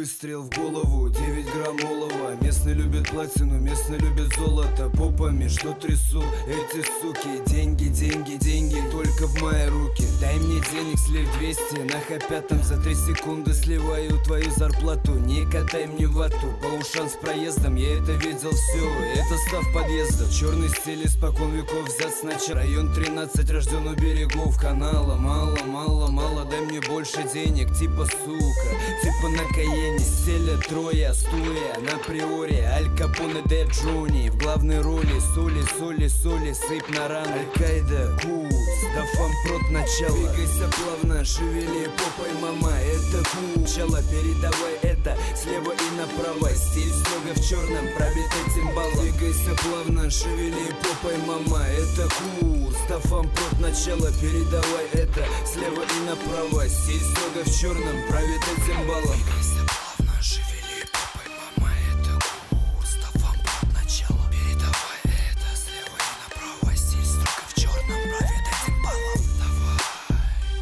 выстрел в голову, 9 грамм олова. Местный любит платину, местный любит золото. Попами, что трясу, эти суки. Деньги, деньги, деньги, только в мои руки. Дай мне денег, слив 200 на Х5. За 3 секунды сливаю твою зарплату. Не катай мне вату, по ушам с проездом. Я это видел все, это став подъезда. Черный стиль испокон веков взят с ночи. Район 13, рожден у берегов канала. Мало, мало, мало, дай мне больше денег. Типа сука, типа на Каене. Стиля трое, стоя на приоре. Аль Капоне де Джонни в главной роли. Соли, соли, соли, сыпь на раны. Аль-Каида, курс, да фампрот начало. Двигайся плавно, шевели попой, мама, это курс. Начало, передавай это слева и направо. Стиль строго в черном, пробит этим баллом. Двигайся плавно, шевели попой, мама, это курс. Да фампрот начало, передавай это слева и направо. Стиль строго в черном, пробит этим баллом. Двигайся плавно, шевели попой, мама, это курс. Да фампрот начало, передавай это слева и направо. Стиль строго в черном, пробит этим баллом. Давай,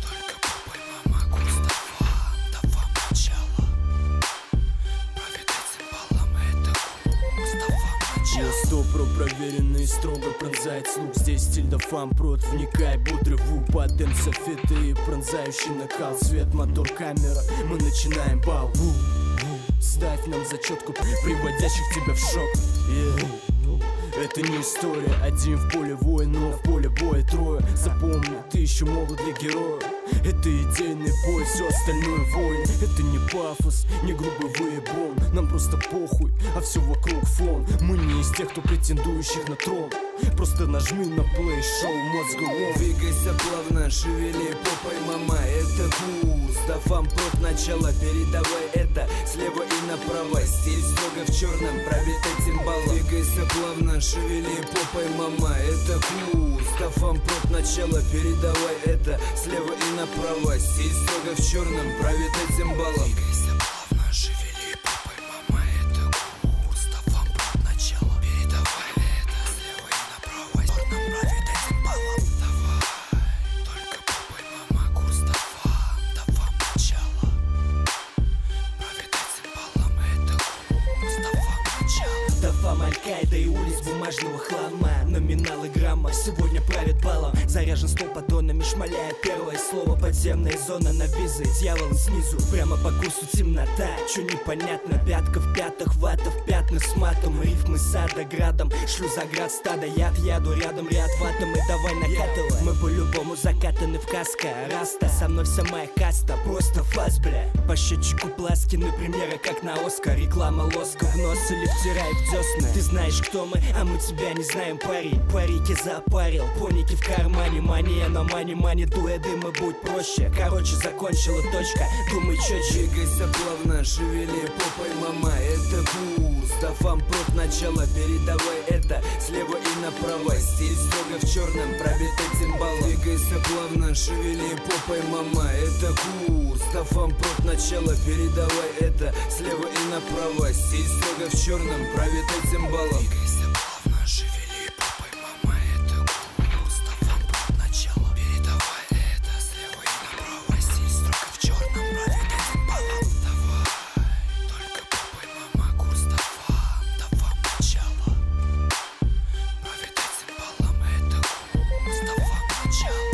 только попой, мама, курс. Да фам начало, пробит этим баллом, это курс. Да фам начало. Стопро проверенный, строго пронзает слух. Здесь стиль да фампрот, вникай, бодрый вуп. Потем софиты и пронзающий накал. Свет, мотор, камера, мы начинаем бал. Ставь нам зачетку, приводящих тебя в шок. Это не история, один в поле воин, но в поле боя трое. Запомни, ты еще молод для героя. Это идейный бой, все остальное воин. Это не пафос, не грубый выебон. Нам просто похуй, а все вокруг фон. Мы не из тех, кто претендующих на трон. Просто нажми на плей, шоу мозгу. Двигайся плавно, шевели попой, мама, это курс. Да фампрот начало, передавай это слева и направо. Стиль строго в черном, пробит этим баллом. Двигайся плавно, шевели попой, мама, это курс. Да фампрот начало, передавай это слева и направо. Стиль строго в черном, пробит этим баллом. Двигайся плавно, шевели попой, мама, это курс. Да фампрот начало, передавай это слева и направо. Черном, пробит этим баллом. Давай, только попой, мама, курс. Да фам начало, пробит этим баллом, это курс. Да фам начало. Да фам, Аль-Каида и улиц бумажного хлама. Номиналы грамма сегодня правит баллом. Заряжен стол патронами, шмаляя первое слово. Подземная зона на визы, дьяволы снизу. Прямо по курсу темнота, чё непонятно. Пятка в пятах, вата в пятна с матом. Рифмы сада градом, шлю за град стада. Я яду рядом, ряд ватом, и давай накатывай. Мы по-любому закатаны в каска раста. Со мной вся моя каста, просто фас, бля. По счетчику пласкины, примеры как на Оскар. Реклама лоска в нос или втирай в десна. Ты знаешь, кто мы, а мы тебя не знаем, парень. Парики запарил, поники в кармане. Мания на мани, дуя дыма, будь проще. Короче, закончила точка, думай четче. Двигайся плавно, шевели попой, мама, это курс. Да фампрот начало, передавай это слева и направо. Стиль строго в черном, пробит этим баллом. Двигайся плавно, шевели попой, мама, это курс. Да фампрот начало, передавай это слева и направо. Стиль строго в черном, пробит этим баллом. Двигайся плавно, шевели попой, мама, это курс. Да фампрот начало, передавай это слева и направо. Стиль строго в черном, пробит этим баллом. Давай, только попой, мама, курс. Да фам начало, пробит этим баллом, это курс. Да фам начало.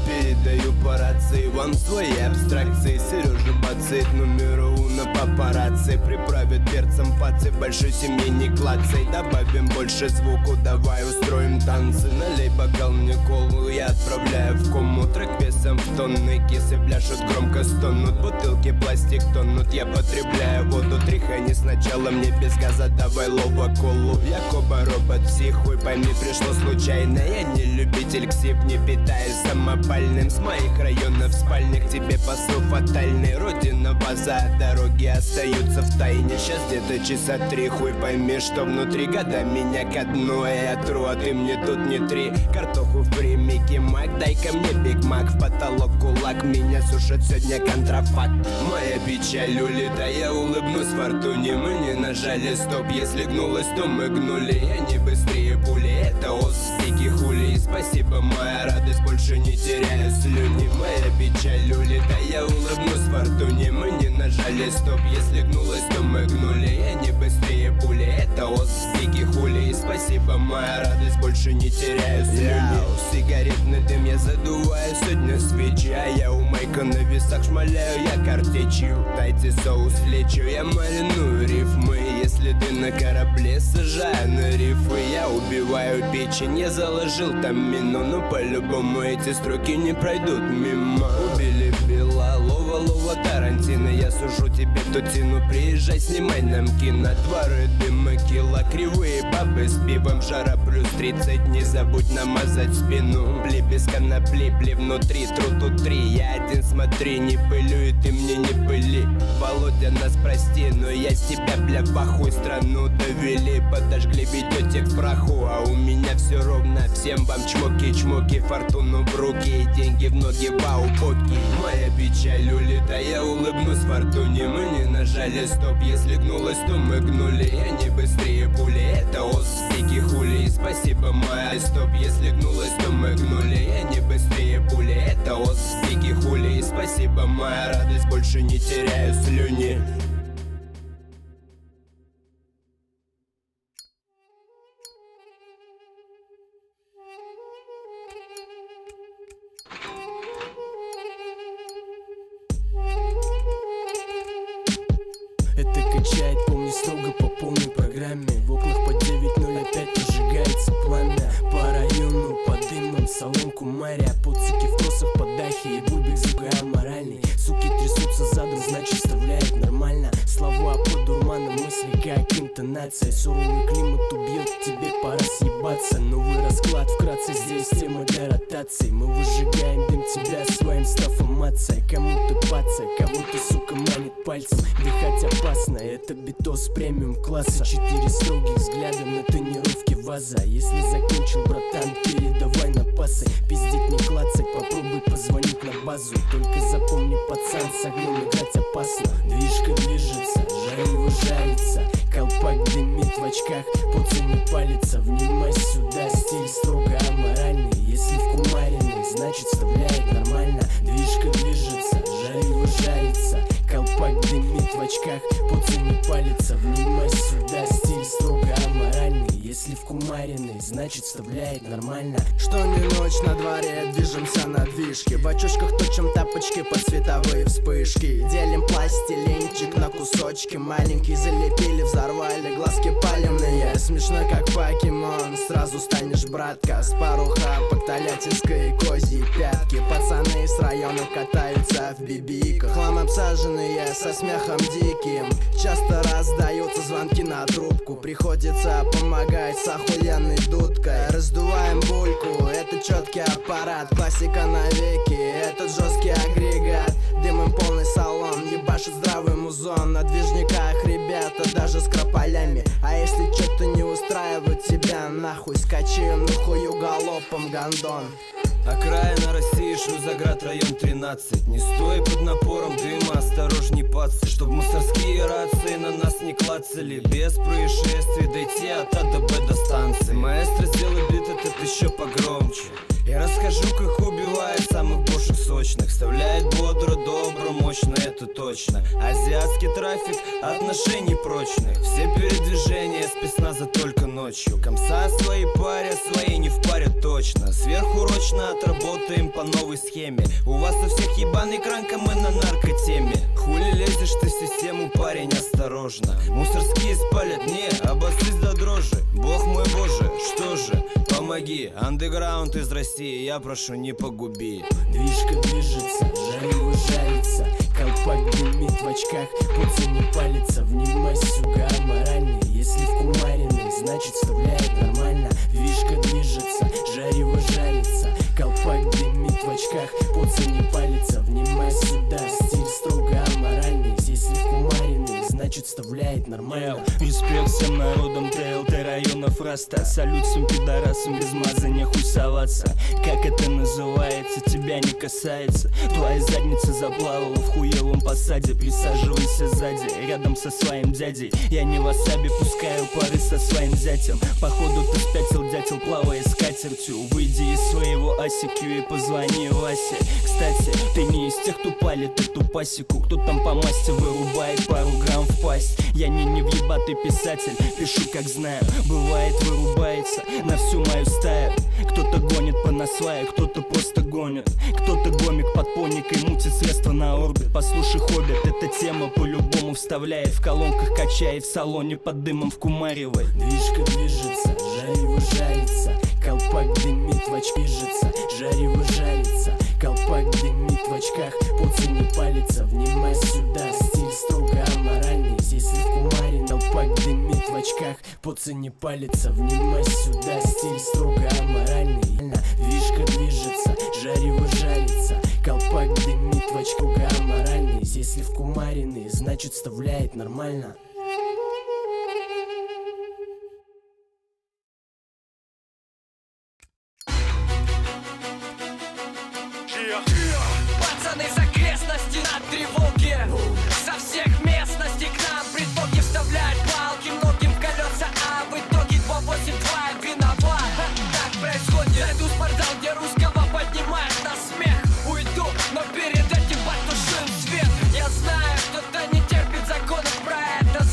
Передаю по рации вам свои абстракции. Сережа бацает номера уна папарацци. Приправит перцем пацы, большой семьи не клацай. Добавим больше звуку, давай устроим танцы. Налей бокал мне колу, я отправляю в кому. Трек весом в тонны, кисы пляшут, громко стонут. Бутылки пластик тонут, я потребляю воду. Тряхани не сначала, мне без газа давай лоба колу. Я коба робот, психуй, пойми, пришло случайно. Я не любитель ксип, не питаюсь самопальным. С моих районов спальник тебе посыл фатальный. Родина база, дороги остаются в тайне. Сейчас где-то часа 3, хуй пойми, что внутри. Года меня ко дну, а я тру, а ты мне тут не 3. Картоху фри, Микки Мак, дай-ка мне Биг Мак. В потолок кулак, меня сушит сегодня контрафакт. Моя печаль улета, я улыбнусь фортуне. Мы не нажали стоп, если гнулась, то мы гнули. Я не быстрее пули, это оспики хули. И спасибо, моя радость, больше не теряю слюни. Моя печаль улета, я улыбнусь фортуне. Мы не нажали стоп, если гнулась, то мы гнули. Я не быстрее пули, это оспики хули. И спасибо, моя радость, больше не теряю слюни. Сигаретный дым я задуваю, сегодня свечи. А я у Майка на весах шмаляю, я картечью. Дайте соус лечу, я мариную рифмы. Если ты на корабле, сажаю на рифы. Я убиваю печень, я заложил там мину. Но по-любому эти строки не пройдут мимо. Убили Белалова, Лова Тарантино. Я сужу тебе тутину, приезжай, снимай нам кино. Дворы, дымы, кило, кривые бабы с пивом. Жара плюс 30, не забудь намазать спину. Пли без конопли, пли внутри, тру тут 3. Я один, смотри, не пылю, и ты мне не пыли. Володя, нас прости, но я с тебя, бля, в ахуй. Страну довели, подожгли, ведете к праху. А у меня все ровно, всем вам чмоки-чмоки. Фортуну в руки и деньги в ноги, вау-поки. Моя печаль улета, я улыбнусь фортуне. Мы не нажали стоп, если гнулась, то мы гнули. Я не быстрее пули, это оспики хули. И спасибо, моя стоп, если гнулась, то мы гнули. Я не быстрее пули, это оспики хули. И спасибо, моя радость, больше не теряю слюни. Это качает, помню, строго по полной программе. В окнах по 9:05 зажигается пламя. По району, по дымам, соломку маря. Пуцики в косах, по дахе и бульбик звука аморальный. Суки трясутся задом, значит вставляет нормально. Слова под дурманом, мысли как интонация. Суровый климат убьет, тебе пора съебаться. Новый расклад, вкратце здесь тема для ротации. Мы выжигаем дым тебя своим стафом мация. Кому-то паца, кого-то, сука, манит пальцем. Дыхать опасно, это битос премиум класса. 4 строгих взгляда на тонировке ваза. Если закончил, братан, передавай на пасы. Пиздеть не клацать, попробуй позвонить на базу. Только запомни, пацан, с огнем играть опасно. Движка движется, жарево жарится. Колпак дымит в очках, пуцу не палится. Внимай сюда, стиль строго аморальный. Если вкумаренный, значит вставляет нормально. Движка движется, жарево жарится. Колпак дымит в очках, пуцу не палится. Внимай сюда, стиль строго аморальный. Если вкумаренный, значит вставляет нормально. Что не ночь на дворе, движемся на движке. В очочках точим тапочки под световые вспышки. Делим пластилинчик на кусочки. Маленькие залепили, взорвали, глазки палевные. Смешной как покемон, сразу станешь братка. Спаруха по Тольяттинской и козьи пятки. Пацаны с района катаются в бибиках. Хлам обсаженные со смехом диким. Часто раздаются звонки на трубку. Приходится помогать с охуенной дудкой. Раздуваем бульку, это четкий аппарат. Классика навеки, этот жесткий агрегат. Дымом полный салон, ебашит здравый музон. На движниках ребята даже с крополями. А если что-то не устраивает тебя, нахуй скачи на хую галопом, гондон. Окраина России, Шлюзоград, район 13. Не стой под напором дыма, осторожней, пацы. Чтоб мусорские рации на нас не клацали. Без происшествий дойти от А до Б до станции. Маэстро, сделай бит этот еще погромче. Я расскажу, как убивает самых бошек сочных. Вставляет бодро, добро, мощно, это точно. Азиатский трафик, отношений прочных. Все передвижения спецназа только ночью. Комса свои паря, свои не впарят точно. Сверхурочно отработаем по новой схеме. У вас у всех ебаный кранка, мы на наркотеме. Хули лезешь ты в систему, парень, осторожно. Мусорские спалят, не, обострись до дрожи. Бог мой боже, что же, помоги. Андеграунд из России, я прошу, не погуби. Движка движется, жарево жарится. Колпак дымит в очках, пуцу не палится. Внимай сюда. значит вставляет нормально. Респект всем народам ТЛТ районов Раста. Салют всем пидорасам, без мазания хуй соваться. Как это называется, тебя не касается. Твоя задница заплавала в хуевом посаде. Присаживайся сзади, рядом со своим дядей. Я не васаби, пускаю пары со своим зятем. Походу ты спятил, дятел, плавая с катертью. Выйди из своего асикю и позвони Васе. Кстати, ты не из тех, кто палит эту пасеку. Кто там по масти вырубает пару грамм в пасть. Я не въебатый писатель, пишу как знаю. Бывает вырубается на всю мою стаю. Кто-то гонит по насваю, кто-то просто гонит. Кто-то гомик под поникой мутит средства на орбит. Послушай, хоббит, эта тема по-любому вставляет. В колонках качает, в салоне под дымом вкумаривает. Движка движется, жарево жарится, колпак дымит, в очки жится, жарево жарится, колпак дымит в очках, пуцы не палится. Внимай сюда, стиль строго аморальный. Здесь в кумаре колпак дымит в очках, пуцы не палится. Внимай сюда, стиль строго аморальный. Движка движется, жарево жарится, колпак дымит в очках аморальный. Здесь в кумариный, значит вставляет нормально. Пацаны с окрестностей на тревоге. Со всех местностей к нам притоки вставляют палки многим в колеса, а в итоге 282 виноват. Так происходит. Зайду в спортзал, где русского поднимают на смех. Уйду, но перед этим потушим свет. Я знаю, кто-то не терпит законов проекта.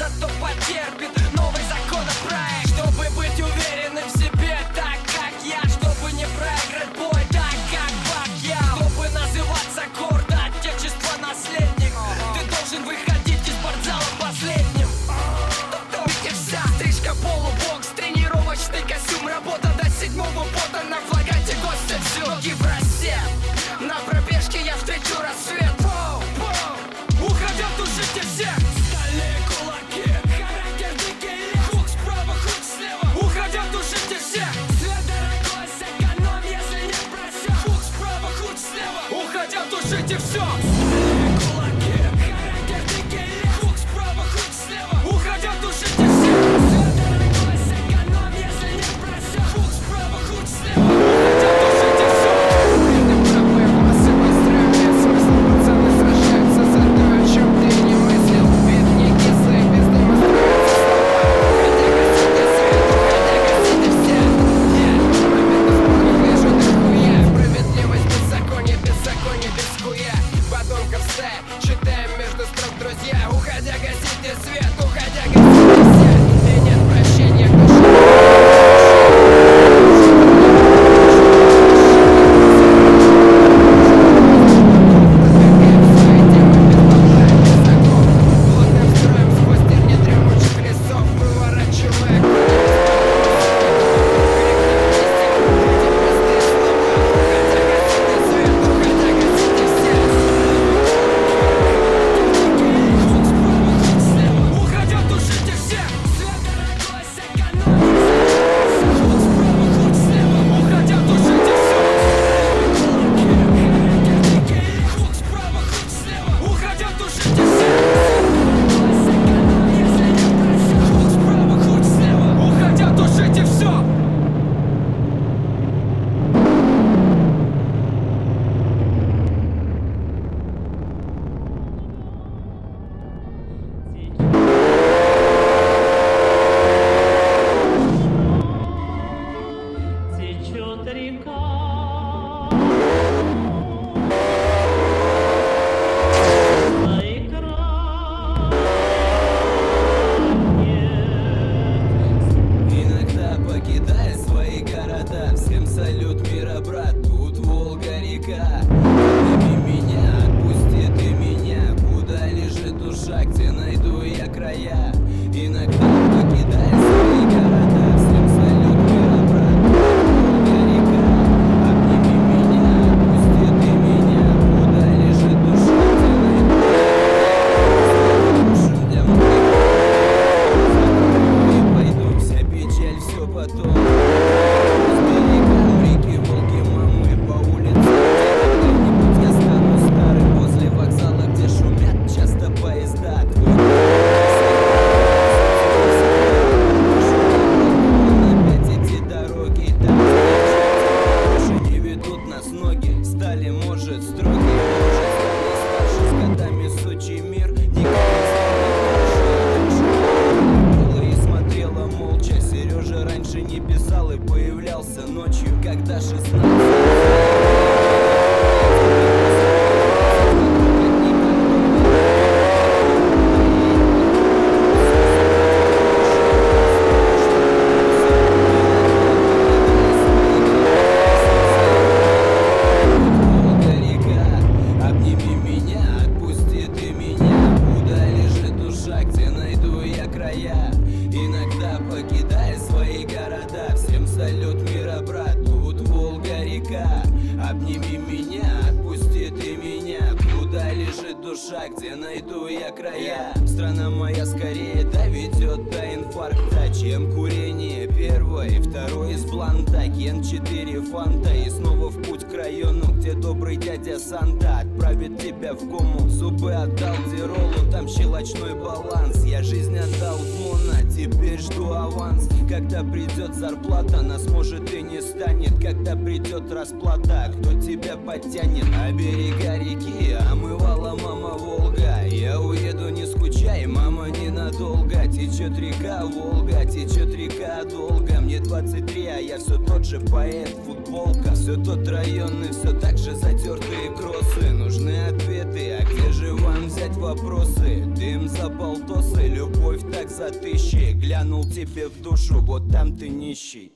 края. Иногда покидая свои города. Всем салют, мира, брат, тут Волга-река. Обними меня, отпусти ты меня. Куда лежит душа, где найду я края? Страна моя скорее доведет до инфаркта, чем курение первое и второе из бланта. Ген 4 фанта и снова в путь к району, где добрый дядя Санта отправит тебя в кому. Зубы отдал Диролу, там щелочной баланс. Я жизнь отдал Дмона, теперь жду аванс. Когда придет зарплата, нас может и не станет. Когда придет расплата, кто тебя подтянет? А берега реки омывала мама Волга. Я уеду, не скучай, мама, ненадолго. Течет река Волга, течет река долго. Мне 23, а я все тот же поэт, футболка. Все тот районный, все так же затертые кроссы. Нужны ответы, а где же вам взять вопросы? Дым за полтосы, любовь так за тысячи. Глянул тебе в душу, вот там ты нищий.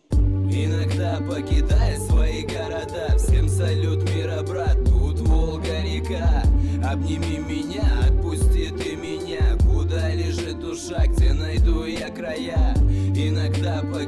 Иногда покидая свои города. Всем салют, мира, брат, тут Волга-река. Обними меня, отпусти ты меня. Куда лежит душа, где найду я края? Иногда покидая